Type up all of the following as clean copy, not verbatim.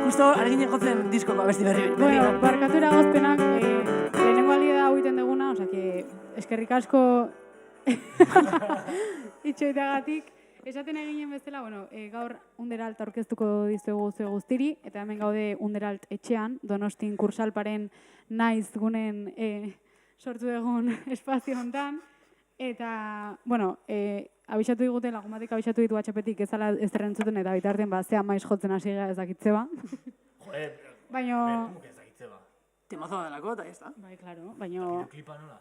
justo argine jotzen diskoko abesti berri. Bueno, barkatu eragozpenak, lehenengo aldi da hauiten deguna, osea, que eskerrik asko itxoiteagatik. Esaten eginen bezala, bueno, gaur Underalt aurkeztuko dizuegu zue guztiri, eta hemen gaude Underalt etxean, Donostin Kursalparen naiz gunen sortu egun espazio hontan. Eta, bueno, abisatu digute, lagun batek abisatu ditu atxapetik ezala ez errentzuten, eta bitartean zea maiz jotzen hasi gara ez dakitzeba. Joder, baina... ez dakitzeba. Temazo delako, eta ez da. Bai, klaro, baina... Klipa nola,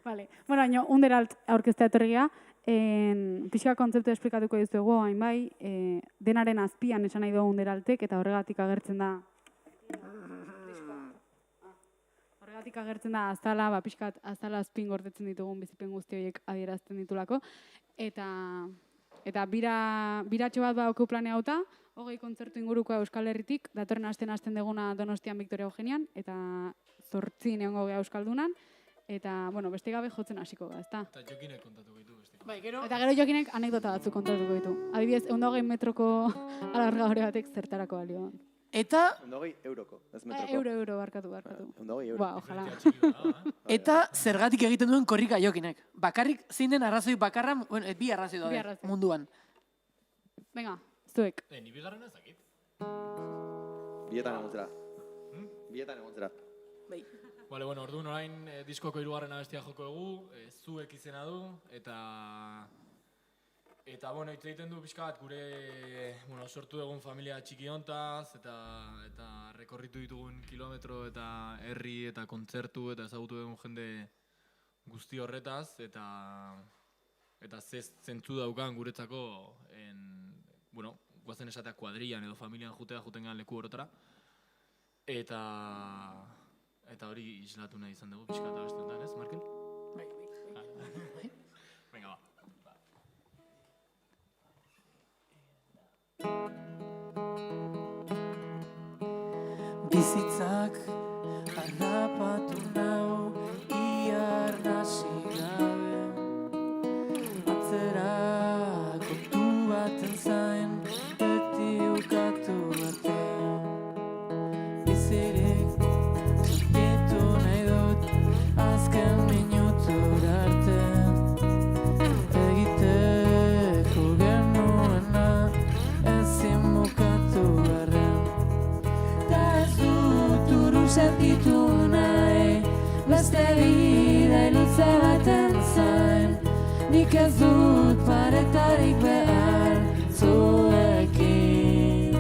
Vale. Bueno, baina Underalt aurkeztea etorria, pixka kontzeptu esplikatuko dizuegu, hain bai, denaren azpian esan nahi dugu Underaltek, eta horregatik agertzen da aztala, pixkat aztala azpin gordetzen ditugun bizipen guzti horiek adierazten ditulako. Eta biratxo bat baukeu planea hauta, 20 kontzertu inguruko Euskal Herritik, datorren hasten deguna Donostian Victoria Eugenian, eta 8 neongo gea Euskaldunan, eta, bueno, beste gabe jotzen hasiko da, ezta? Eta Jokinek kontatuko ditu beste. Eta gero Jokinek anekdota batzuk kontatuko ditu. Adibidez, 120 metroko alargabore batek zertarako balio. Eta... 120 euroko, ez metroko. Euro, barkatu. 120 euro. Ba, ojalá. Eta zergatik egiten duen korrika Jokinek. Bakarrik zein den arrazoi bakarra, bueno, bi arrazoi daude munduan. Venga, zuek. Ni bigarren ez dakit. Bietan egon zera. Bai. Vale, bueno, orduan orain diskoko 3. abestia joko dugu, zuek izena du, eta bueno, hitz egiten du pixka bat gure sortu dugun familia txiki hontaz, eta rekorritu ditugun kilometro eta herri eta kontzertu eta ezagutu dugun jende guzti horretaz, eta zentzu daukan guretzako, bueno, guazen esatea kuadrian edo familian juten gan leku horretara, eta hori islatu nahi izan dugu pixka eta beste honetan, ez, Markel? Bai. Venga, ba. Bizitzak harrapatu nau iar nasi gabe, atzera kontu baten zain beti ukatu artean. Bizirik sentitu nahi dut azken minutura arte, egiteko genuena ezin bukatu garren. Sentitu nahi, beste bide luze baten zain, nik ez dut paretarik behar zuekin.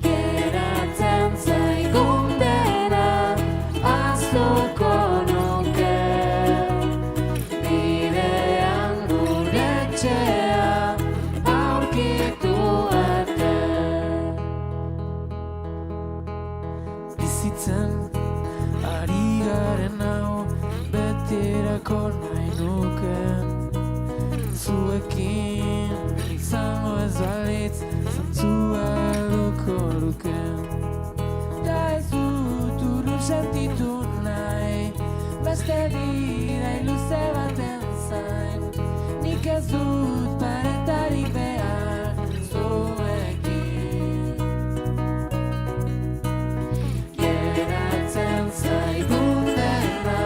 Geratzen zaigun dena ahaztuko nuke, bidean gure etxea aurkitu arte. Bizitzen ari garen hau betirako nahi nuke, zuekin izango ez balitz zantzua duko luke. Da ez dut urrun sentitu nahi, beste bidai luze baten zain, nik ez dut paretarik behar zuekin. Geratzen zaigun dena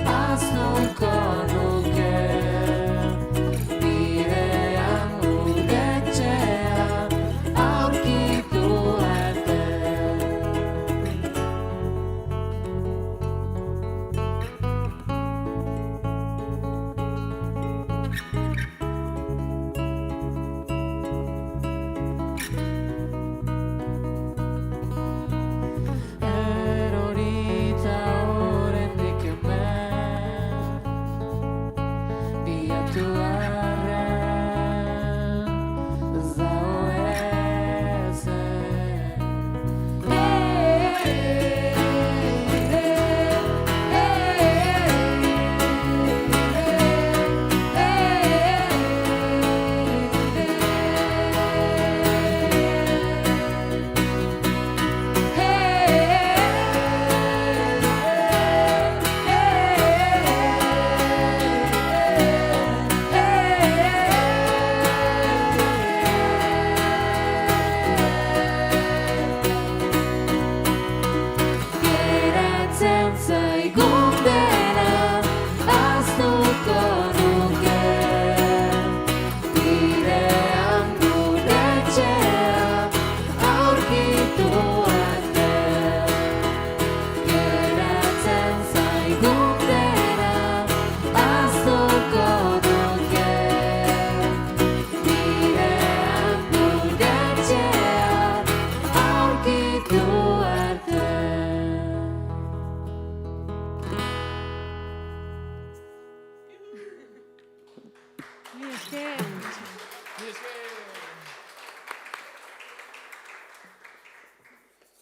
ahaztuko nuke, bidean gure etxea aurkitu arte.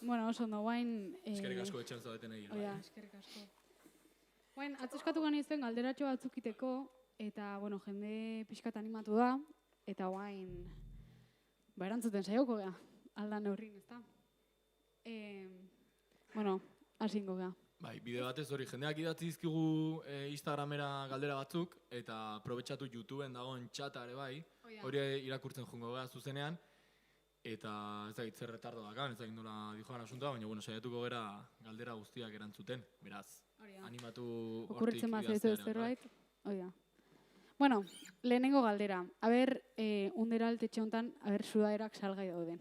Bueno, oso ondo, guain... Eskerrik asko etxen zaudeten egin. Oia, eskerrik asko. Guain, atzeskatu gani izuen galderatxo batzukiteko, eta, bueno, jende pixkat animatu da, eta guain, erantzuten saioko gea, aldan neurrin, ezta? Bueno, hasingo gea. Bai, bide batez hori, jendeak idatzi dizkigu Instagramera galdera batzuk, eta aprobetxatu YouTubeen dagoen txata ere bai, hori irakurtzen jungo gara zuzenean, eta ez dakit zer retardo dakan, ez dakit nola dijoan asuntoa, baina bueno, saiatuko gera galdera guztiak erantzuten, beraz, animatu hortik okurritzen bat zaitu idaztearen, zerbait, oia. Bueno, lehenengo galdera, aber, underalt etxe honetan, aber sudaerak salgai dauden.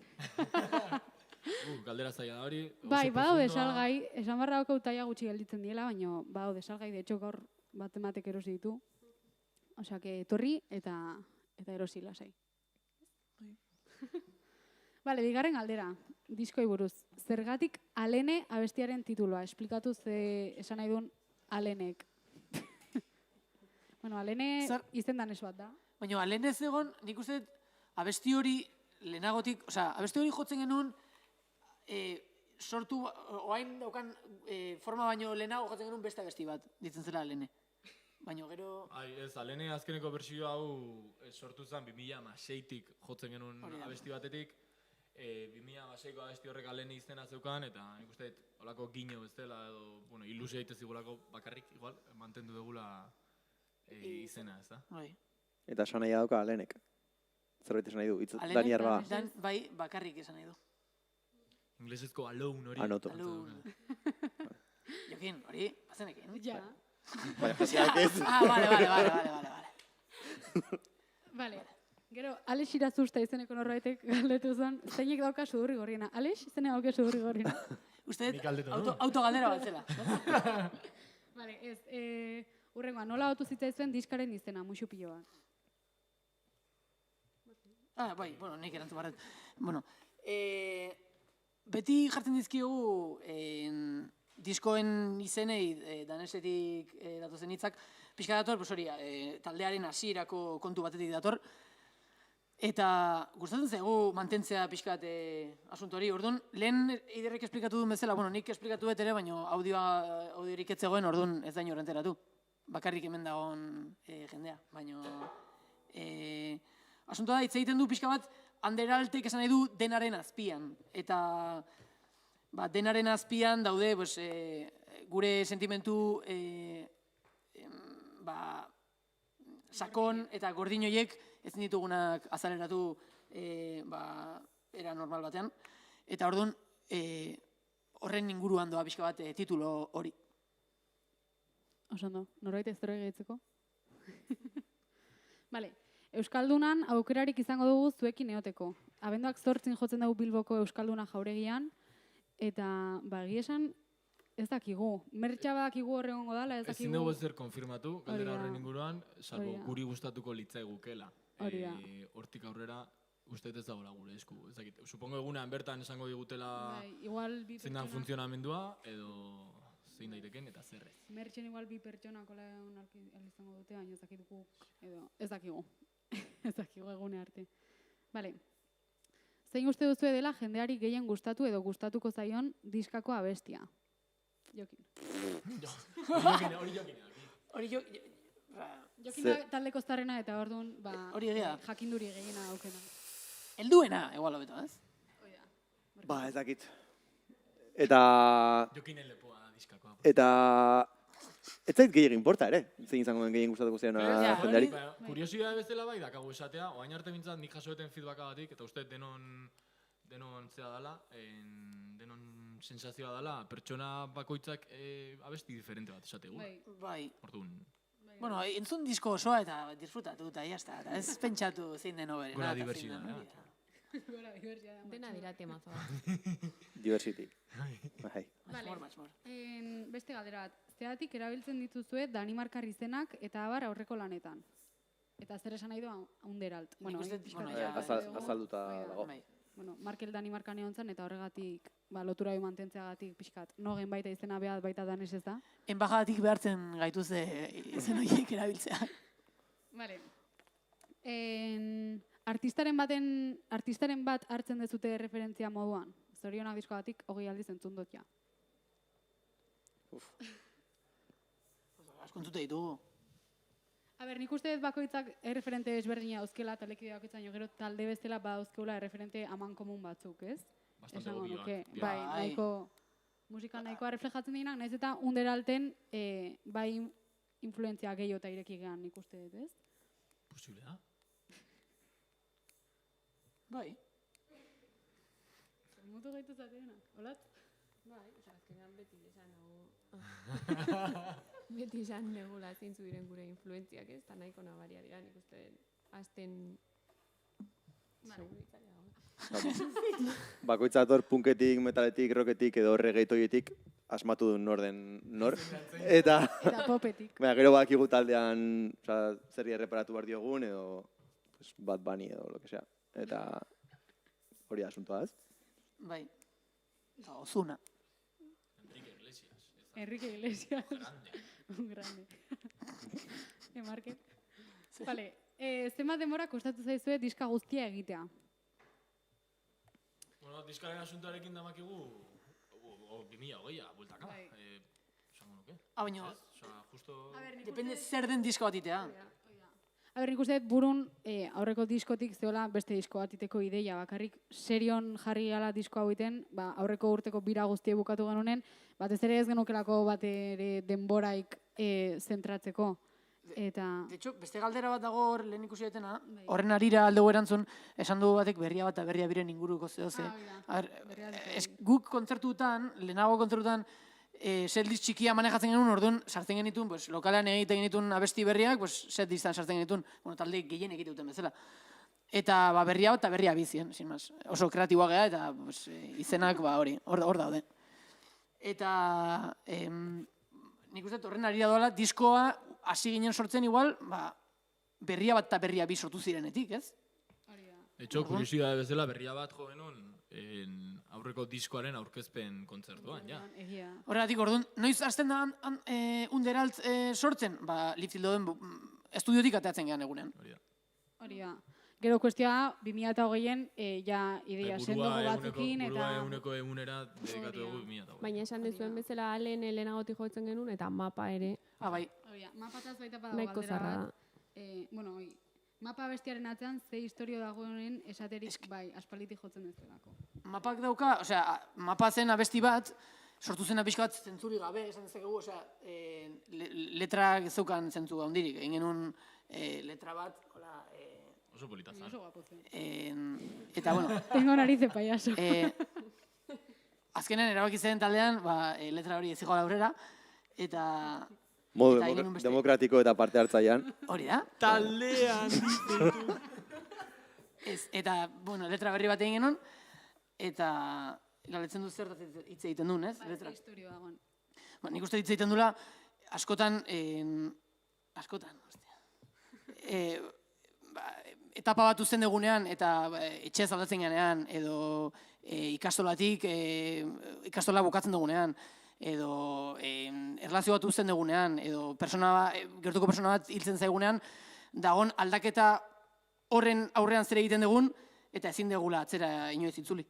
Galdera zaila da hori. Bai, badaude salgai, esan barra daukau taia gutxi gelditzen diela, baina badaude salgai, de hecho gaur bat ematek erosi ditu. Osea, que etorri eta erosi lasai. Vale, bigarren galdera, diskoi buruz. Zergatik Alene abestiaren tituloa? Esplikatu ze esan nahi duen Alenek. Bueno, Alene izendan ez bat da. Baina, Alene ez egon, nik uste abesti hori lehenagotik, osea, abesti hori jotzen genuen, sortu, oain daukan forma baino lehenago jotzen genuen beste abesti bat, ditzen zela Alene. Baina gero... Ez, Alene azkeneko bersio hau sortu zen 2006-tik jotzen genuen abesti batetik. 2006ko abesti horrek Alene izena zeukan, eta nik uste holako gino bezala edo, bueno, ilusia egitez igulako bakarrik, igual, mantendu dugula izena, ez da? Eta esan nahi dauka Alenek. Zerbait esan nahi du, Daniar ba. Bai, bakarrik esan nahi du. Inglesezko alone hori. Anoto. Jokin, hori, bazenekin. Ja. Baina jasiak ez. Vale. Vale. Gero, Alex Irazusta izeneko norbaitek galdetu zen, zeinek dauka sudurri gorriena. Alex, izenek dauka sudurri gorriena. Uste, autogaldera bat zela. Vale, ez, urrengoa, nola otu zitzaizuen diskaren izena, muixu piloa? Bai, bueno, nik erantzun barret. Bueno, beti jartzen dizkiogu diskoen izenei danesetik datozen hitzak, pixka dator, taldearen hasierako kontu batetik dator, eta gustatzen zaigu mantentzea pixkat asunto hori. Orduan, lehen Eiderrek esplikatu duen bezala, bueno, nik esplikatu dut ere, baina audiorik ez zegoen, orduan ez da inor enteratu. Bakarrik hemen dagoen jendea, baina... Asunto da, hitz egiten du pixka bat, Anderaltek esan nahi du denaren azpian. Eta denaren azpian daude gure sentimentu sakon eta gordin horiek ezin ditugunak azaleratu era normal batean. Eta orduan, horren inguruan doa pixka bat titulo hori. Osondo, norbait ez dure gehitzeko? Vale. Euskaldunan aukerarik izango dugu zuekin eoteko. Abenduak 8 jotzen dugu Bilboko Euskalduna jauregian, eta egia esan ez dakigu. Mertxa badakigu horregongo dala, ez dakigu. Ezin dugu ezer konfirmatu, galdera horren inguruan, salbo guri gustatuko litzaigukela. Hortik aurrera, uste ez dagoela gure esku. Supongo egunean bertan esango digutela zein da funtzionamendua, edo zein daiteken eta zerrez. Mertxen igual 2 pertsonakola izango dute, baina ez dakituko, edo ez dakigu. Ez dakigu egune arte. Vale. Zein uste duzu dela jendeari gehien gustatu edo gustatuko zaion diskako abestia? Jokin. Hori jokin. Jokin da taldeko zarrena eta orduan jakinduri gehiena aukena. Helduena, igual hobeto, ez? Ez dakit. Eta... Jokinen lepoa da diskakoa. Eta... Ez zait gehiagin importa ere, zein izango den gehien gustatuko ziren jendeari. Kuriosidade bezala bai dakago esatea, oain arte bintzat nik jasoeten feedbackagatik, eta uste denon zea dala, denon sensazioa dala, pertsona bakoitzak abesti diferente bat esategu. Bai. Orduan. Bueno, entzun disko osoa eta disfrutatu eta jazta, eta ez pentsatu zein den hoberena. Gora diversida, Dena dira temazo. Diversity. Beste galdera bat. Zeratik erabiltzen dituzue Danimarkar izenak eta abar aurreko lanetan. Eta zer esan nahi du Underalt. Azalduta dago. Markel Danimarkan egon zen eta horregatik lotura hori mantentzeagatik pixkat. Nogen baita izena behar baita danez ez da. Enbajadatik behartzen gaituze izen horiek erabiltzea. Vale. Artistaren bat hartzen dezute referentzia moduan. zorionak diskoagatik 20 aldiz entzun dut ja. Askontzute ditugu. A ber, nik uste dut bakoitzak erreferente ezberdina dauzkela, talekide bakoitzak, gero talde bestela badauzkeula erreferente aman komun batzuk, ez? Bastante Esango obvioak. nuke, Ja. bai, nahiko musika nahikoa reflejatzen dinak, nahiz eta underalten bai influentzia gehiago eta ireki gehan nik uste dut, ez? Posible da. Bai. Mutu gaitu zatenak, holat? Bai, azkenean beti esan beti esan negula zeintzu diren gure influentziak, ez? Eta nahiko nabaria dira, nik uste azten seguru itzari dago. Bakoitza dator punketik, metaletik, rocketik edo reggaetoietik asmatu duen nor den nor. Eta Eta popetik. baina, gero bakigu taldean zerri erreparatu behar diogun edo pues, Bad Bunny edo lo que sea. Eta hori da asuntoa, ez? Bai. Eta Ozuna. Enrique Iglesias. Un grande. Market. Vale, zenbat denbora kostatu zaizue diska guztia egitea? Bueno, diskaren asuntoarekin damakigu 2020a, bueltaka. Bai. Esango nuke. Baina, Ez? Osa, justo... depende zer den disko bat itea. A ber, nik uste dut burun aurreko diskotik zeola beste disko bat iteko ideia. Bakarrik serion jarri gala disko hau iten, aurreko urteko bira guztie bukatu genunen, batez ere ez genukelako bat ere denboraik zentratzeko. Eta... De hecho, beste galdera bat dago hor lehen ikusi dutena, horren arira aldego erantzun, esan du batek berria bat eta berria biren inguruko zehoze. Guk kontzertutan, lehenago kontzertutan, setliz txikia manejatzen genuen, orduan sartzen genituen, pues, lokalean egiten genituen abesti berriak, pues, setlistan sartzen genituen, bueno, talde gehien egite duten bezala. Eta berria bat eta berria bizien, sin más. Oso kreatiboa geha eta pues, izenak hori, hor daude. Eta nik uste horren arira doala, diskoa hasi ginen sortzen igual, berria bat eta berria bi sortu zirenetik, ez? De hecho, kuriosidade bezala berria bat jo genuen aurreko diskoaren aurkezpen kontzertuan, ja. Egia. Horregatik, orduan, noiz hasten da underalt sortzen? Liftildoen estudiotik ateatzen gehan egunean. Hori da. Gero kuestioa, 2008an ja ideia sendo batzukin eta... Burua eguneko egunera dedikatu dugu 2008. Baina esan dezuen bezala lehen lehenagotik jotzen genuen eta mapa ere Bai. Mapataz baita badago nahiko galdera zarra da. bat. Bueno, mapa bestiaren atzean ze historio dagoenen esaterik bai, aspalitik jotzen dezulako. Mapak dauka, osea, mapa zen abesti bat, sortu zen pixka bat zentzuri gabe, esan dezakegu, osea, letrak zeukan zentzu handirik. Egin genuen letra bat, hola... Oso polita zan. Oso guapo zen. Eta, bueno... Tengo nariz de payaso. Azkenen erabaki zen taldean, letra hori ez zigoa aurrera, eta... Modu Eta egin nuen beste. demokratiko eta parte hartzailean. Hori da. Taldean! Eta, bueno, letra berri bat egin genuen, eta galetzen du zertaz hitz egiten duen, ez? Letra. Historio dagoen. Nik uste hitz egiten duela, askotan, etapa bat uzten dugunean, eta etxez aldatzen ganean, edo ikastolatik, ikastola bukatzen dugunean, edo erlazio bat uzten dugunean, edo gertuko persona bat hiltzen zaigunean, dagon aldaketa horren aurrean zer egiten dugun, eta ezin degula atzera inoiz itzuli.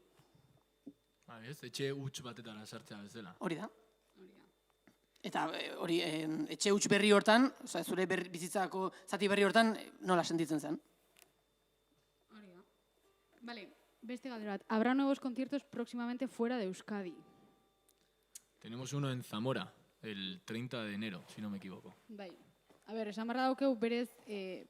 Ez, etxe huts batetara sartzea bezala. Hori da. Eta hori, etxe huts berri hortan, zure bizitzako zati berri hortan, nola sentitzen zen? Hori da. Vale, beste galdera bat. Habrá nuevos conciertos próximamente fuera de Euskadi. Tenemos uno en Zamora, el 30 de enero, si no me equivoco. Bai. A ver, esan barra daukeu berez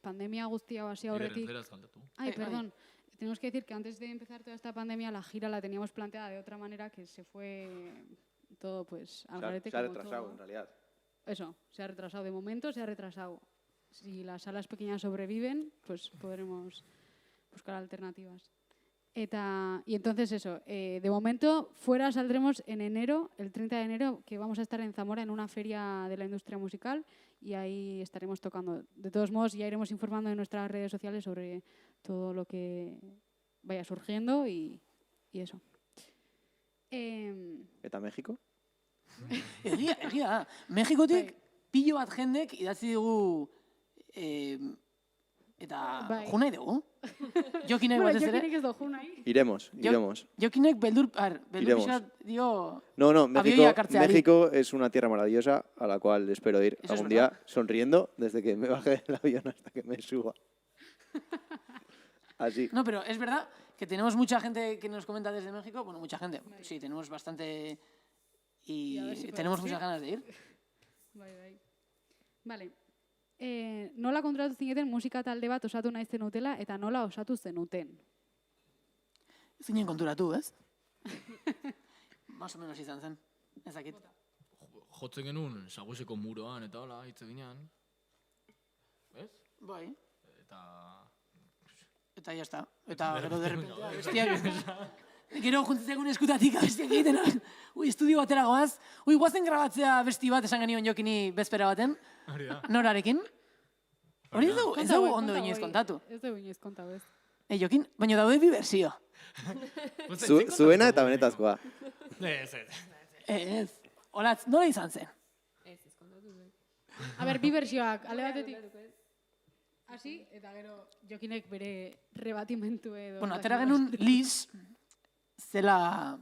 pandemia guztia hasi aurretik. Erderaz galtatu. Ay, perdón. Tenemos que decir que antes de empezar toda esta pandemia, la gira la teníamos planteada de otra manera, que se fue todo pues al garete. Se ha como retrasado, todo. en realidad. Eso, se ha retrasado. De momento se ha retrasado. Si las salas pequeñas sobreviven, pues podremos buscar alternativas. Y entonces eso, de momento fuera saldremos en enero, el 30 de enero, que vamos a estar en Zamora en una feria de la industria musical y ahí estaremos tocando. De todos modos, ya iremos informando en nuestras redes sociales sobre todo lo que vaya surgiendo y eso. Eta México? Egia da. Mexikotik pilo bat jendek idatzi dugu eta jo nahi dugu. Jokinek Bueno, batez ere. Jokinek ez doju nahi. Iremos. Jokinek beldur Iremos. pixkat dio... No, Avioia hartzeari. México es una tierra maravillosa a la cual espero ir Eso es algún verdad. día sonriendo desde que me baje del avión hasta que me suba. Así. No, pero es verdad que tenemos mucha gente que nos comenta desde México. Bueno, mucha gente. Sí, tenemos bastante... Y a ver si tenemos podemos muchas ganas de ir. Bai. Vale. Nola kontratu zineten musika talde bat osatu nahi zenutela eta nola osatu zenuten? Zinen konturatu, ez? Más o menos izan zen. Ez dakit. Jotzen genuen Saguseko muroan eta hola, hitz eginean. Ez? Bai. Eta Eta ya está. Eta gero de repente abestiak... Gero juntzegun eskutatik abestiak egiten. Ui, estudio batera goaz. Ui, guazen grabatzea abesti bat esan genion Jokini bezpera baten. hori da. Norarekin. Hori ez dugu ondo Konta inoiz hori. kontatu. Ez dugu inoiz kontatu, ez. Jokin, baina daude bi berzio. Zuena eta benetazkoa. Ez. Ez. Olatz, nola izan zen? Ez kontatu dut. A ber, bi bersioak, alde batetik. Hasi, eta gero Jokinek bere rebatimentu edo... Bueno, atera genuen Liz, zela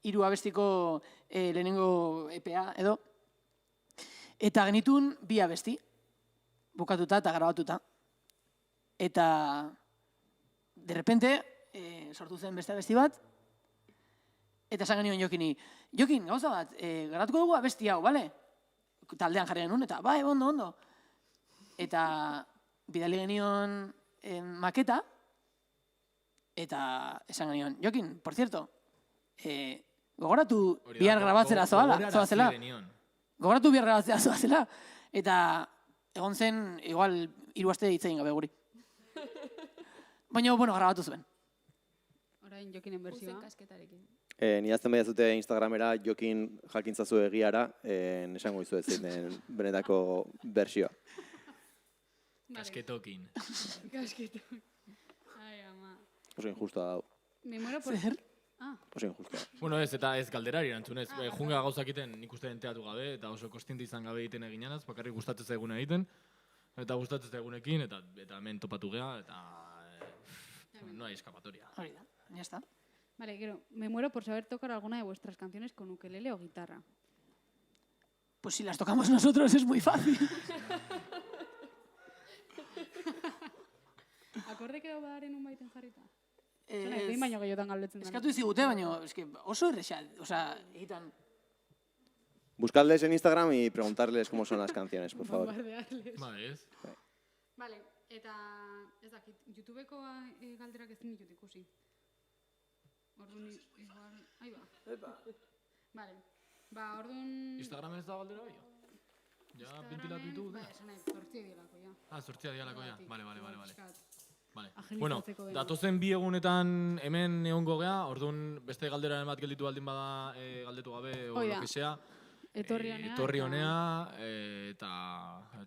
hiru abestiko lehenengo EPA edo. Eta genitun bi abesti, bukatuta eta grabatuta. Eta, de repente, sortu zen beste abesti bat, eta esan genion Jokini, Jokin, gauza bat, garatuko dugu abesti hau, bale? Taldean jarri genuen, eta bai, ondo. Eta bidali genion maketa, eta esan genion, Jokin, por cierto, gogoratu bihar grabatzera zoazela. Gogoratu bihar grabatzera zoazela. Eta egon zen, igual, 3 aste hitz egin gabe guri. Baina, bueno, grabatu zuen. Orain Jokinen Uzen bersioa. kasketarekin. Ni azten baiazute Instagramera Jokin jakintzazu egiara, esango izu ez den benetako bersioa. Kasketokin. Kasketu. Ai, ama. Oso injusta da. Me muero por... Zer? Oso injusta. Bueno, ez, eta ez galderari erantzunez. Junga gauzak egiten nik uste enteatu gabe, eta oso kostiente izan gabe egiten eginanaz, bakarrik gustatzen zaiguna egiten, eta gustatzen zaigunekin, eta hemen topatu gea, eta no hay escapatoria. Hori da, ya está. Vale, gero, me muero por saber tocar alguna de vuestras canciones con ukelele o guitarra. Pues si las tocamos nosotros es muy fácil. Akorde edo badaren un baiten jarrita? Behin baino gehiotan galdetzen da. Eskatu izigute, baina oso erresa, osea, egitan... Buscadles en Instagram y preguntarles cómo son las canciones, por favor. Bombardearles. Vale, ez? Vale, eta ez dakit, YouTubeko galderak ezin ditut ikusi. Orduan, igual... Ahí ba. Vale. Ba, orduan... Instagramen ez da galdera bai? Ja, ventilatu ditugu, Bai, da? esan nahi, 8 dielako, ja. Ah, 8 dialako ja. Vale. Pixkat. Vale. Agilizatzeko Bueno, dena. datozen bi egunetan hemen egongo gea, orduan beste galderaren bat gelditu baldin bada galdetu gabe, o Hoi lo da. que sea. Etorri honea. Etorri eta- honea, eta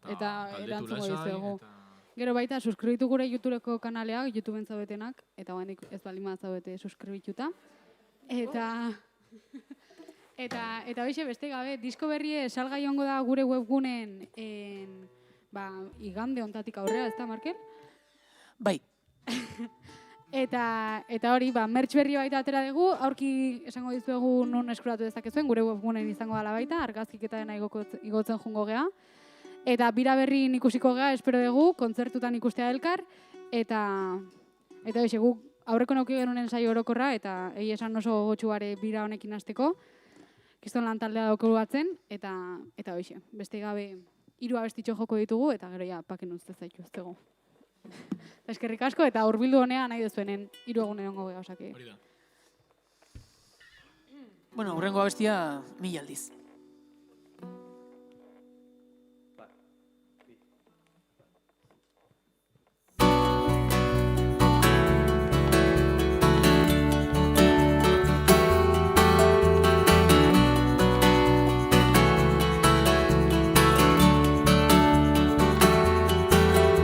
galdetu erantzungo lasai, dizuegu. eta... Gero baita, suskribitu gure YouTubeko kanaleak, YouTubeen zaudetenak, eta guanik ez baldin zaudete suskribituta. Eta hoxe beste gabe, disko berrie salgai ongo da gure webgunen igande ontatik aurrera, ez da, Markel? Bai, Eta hori, mertx berri baita atera dugu, aurki esango dizuegu non eskuratu dezakezuen, gure webgunen izango dela baita, argazkiketaren igotzen jungo gea. Eta bira berri ikusiko gea, espero dugu, kontzertutan ikustea elkar, eta hoxe, guk aurreko nauki genuen saio orokorra, eta egi esan oso gogotxuare bira honekin hasteko, kiston lan taldea daukagu batzen, eta hoxe, beste gabe 3 abestitxo joko ditugu, eta gero ja, paken ustez zaituztegu. Eskerrik asko, eta hurbildu honean nahi duzuenen 3 egunen ongo gea, osake. Hori da. bueno, hurrengo abestia 1000 aldiz.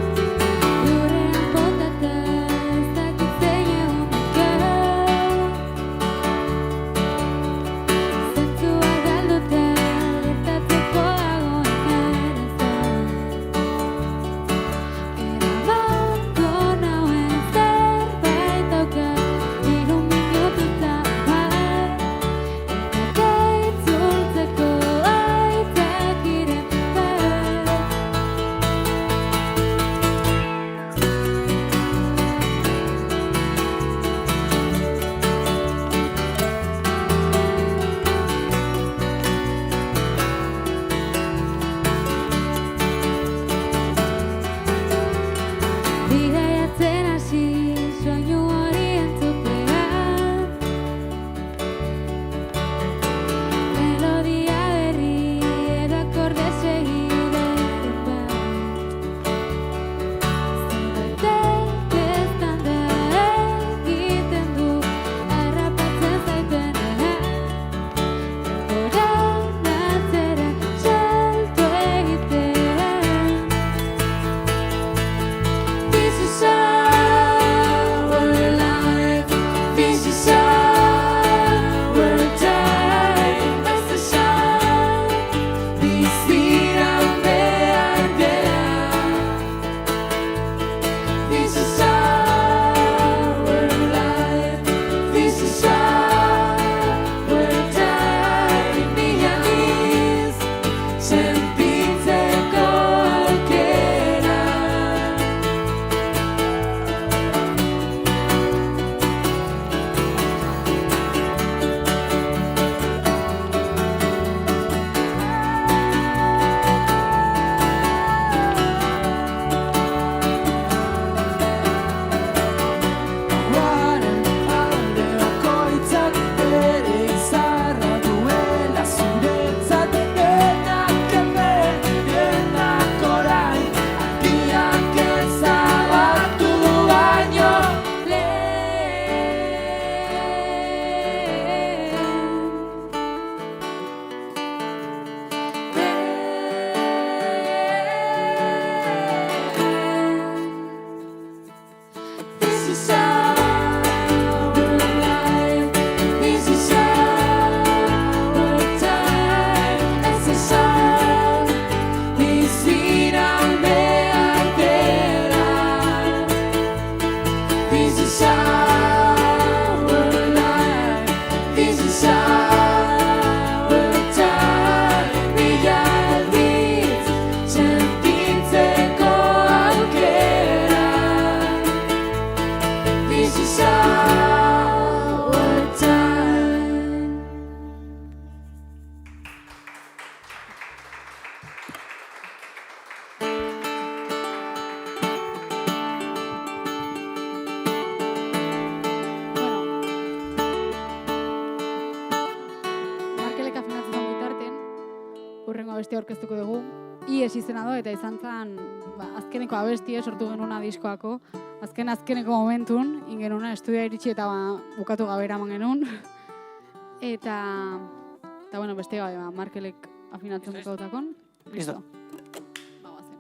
Gurean botata ez dakit zein egunik Zentzua galduta abestia aurkeztuko dugu. Ies izena do, eta izan zen azkeneko abestia sortu genuna diskoako. Azkeneko momentun, ingenuna estudia iritsi eta bukatu gabe eraman genuen. Eta bueno, beste gabe, Markelek afinatzen bukautakon. Listo. Bagoazen.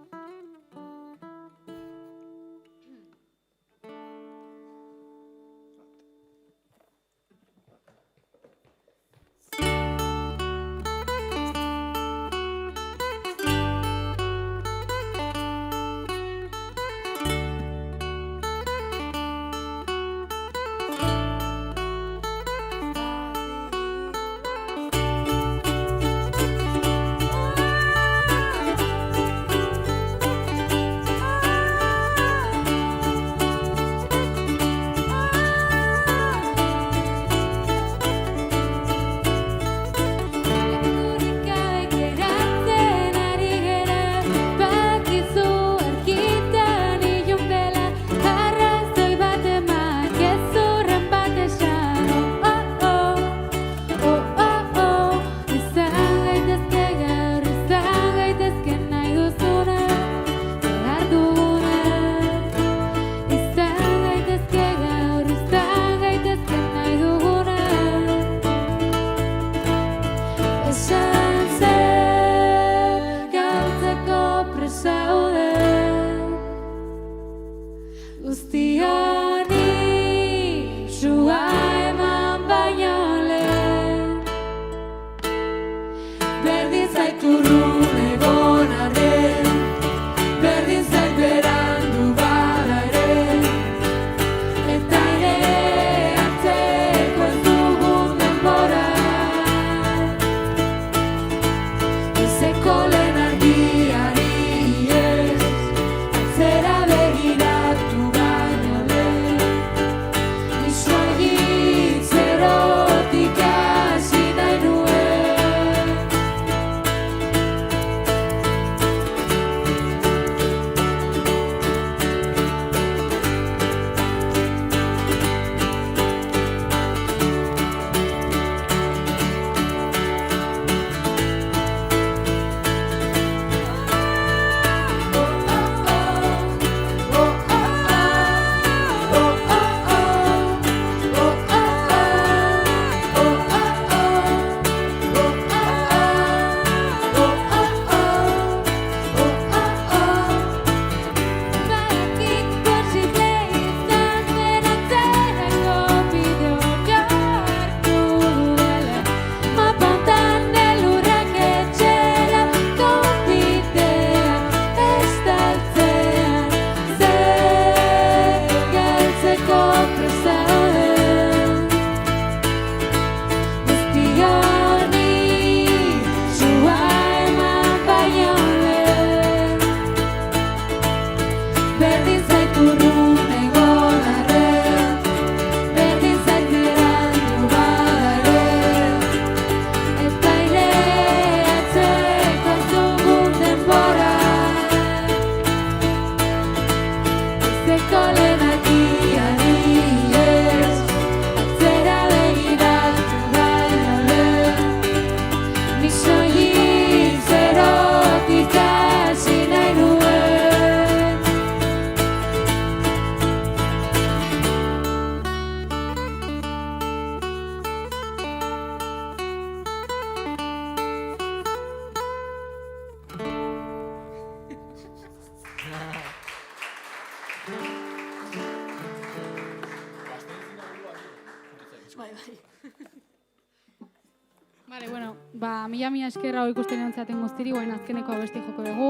Vale, bueno, mila esker hau ikusten entzaten guztiri, guain azkeneko abesti joko dugu.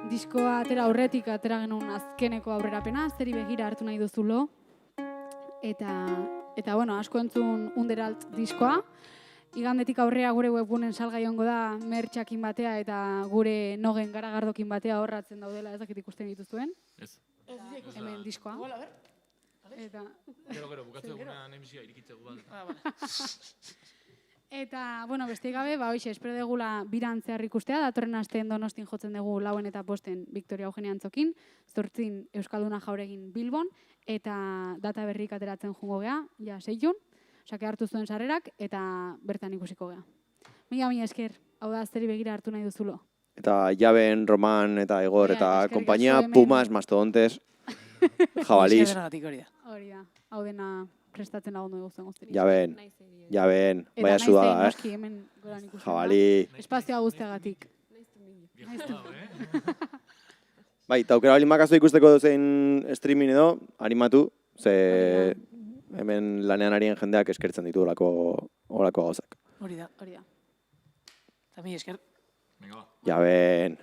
Diskoa atera aurretik atera genuen azkeneko aurrerapena, zeri begira hartu nahi duzulo. Eta bueno, asko entzun Underalt diskoa. Igandetik aurrea gure webgunen salgai ongo da mertxakin batea eta gure nogen garagardokin batea horratzen daudela, ez dakit ikusten dituzuen. Ez. Hemen diskoa. Eta... Gero, bukatze dugunean emisioa irikitzegu bat. Eta, bueno, beste gabe, hoxe, espero degula biran zehar ikustea, datorren asteen Donostin jotzen dugu 4 eta 5 Victoria Eugenia Antzokin, 8 Euskalduna Jauregin Bilbon, eta data berrik ateratzen jungo gea, ja 6 jun, osake hartu zuen sarrerak, eta bertan ikusiko gea. Mila esker. Hau da, zeri begira hartu nahi duzulo. Eta Jaben, Roman eta Igor Ea, eta eskerrik konpainia, asko hemen. Pumas, Mastodontes, Jabalís, Eskergatik hori da. Hori da, hau dena prestatzen lagundu guztien guztiri. Jaben, Naiz egi. Jaben, Eta baya naiz sudada, egin noski hemen goran ikusten da. Jabalí. Espazioa guztiagatik. Bai, eta aukera balin makazu ikusteko zein streaming edo, animatu, ze hemen lanean arien jendeak eskertzen ditu olako gauzak. Hori da. Hori da. Eta mi esker. Venga, ba. Jaben.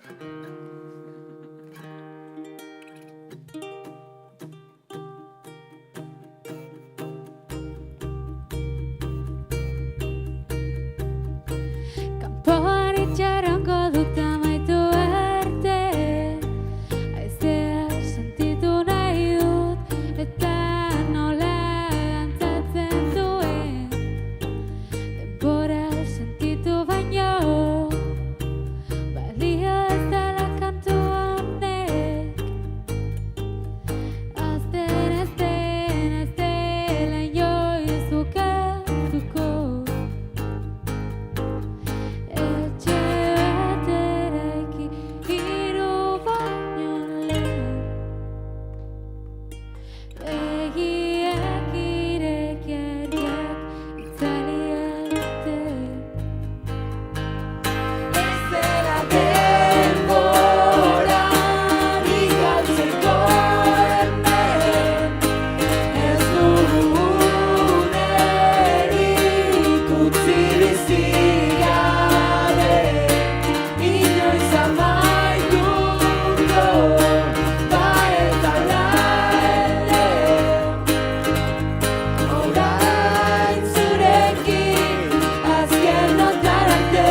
Kanpoan itxarongo dut amaitu arte, haizea sentitu nahi dut, eta nola dantzatzen duen, denbora sentitu baino, balio ez dela kantu honek, azten ez dela inoiz bukatuko. Etxe bat eraiki hiru baino lehen, begiak irekiariak itzali arte. Ez dela denbora galtzeko hemen, ez dugu unerik utzi bizi gabe, inoiz amaituko da eta ere, orain zurekin azken notararte.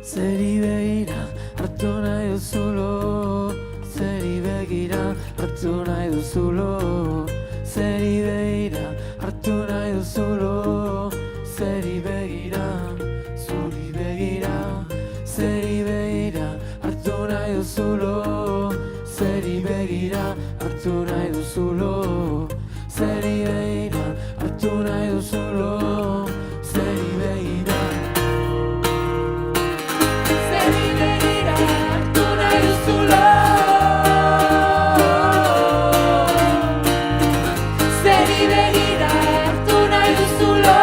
Zeri begira hartu nahi duzulo, zeri begira hartu nahi duzulo, zeri begira hartu nahi duzulo, zeri begira, zuri begira, zeri begira hartu nahi duzulo, zeri begira hartu nahi duzulo, zeri begira hartu nahi duzulo, zeri begira. Zeri begira hartu nahi duzulo, zeri begira hartu nahi duzulo,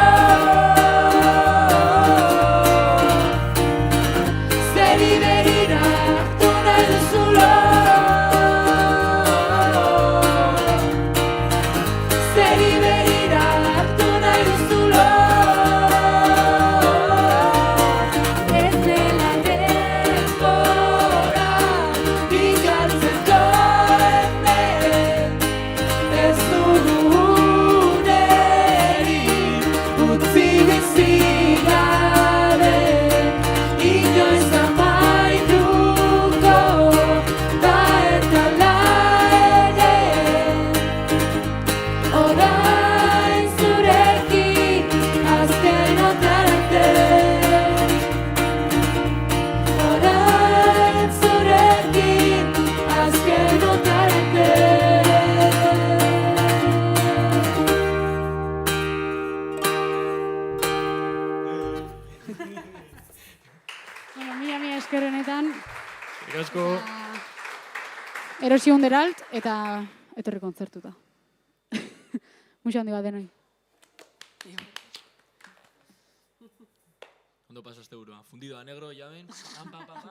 zeri begira hartu nahi duzulo, zeri begira hartu nahi duzulo. Ez dela denbora galtzeko hemen, ez dugu unerik utzi bizi gabe, inoiz amaituko da eta ere, orain zurekin azken notararte. Orain zurekin azken notararte. Bueno, mila esker honetan, Eskerrik asko. erosi underalt eta etorri kontzertuta. Muxo handi bat denoi. Ondo pasaste burua. Fundido a negro, Jaben. Pam, pam, pam, pam.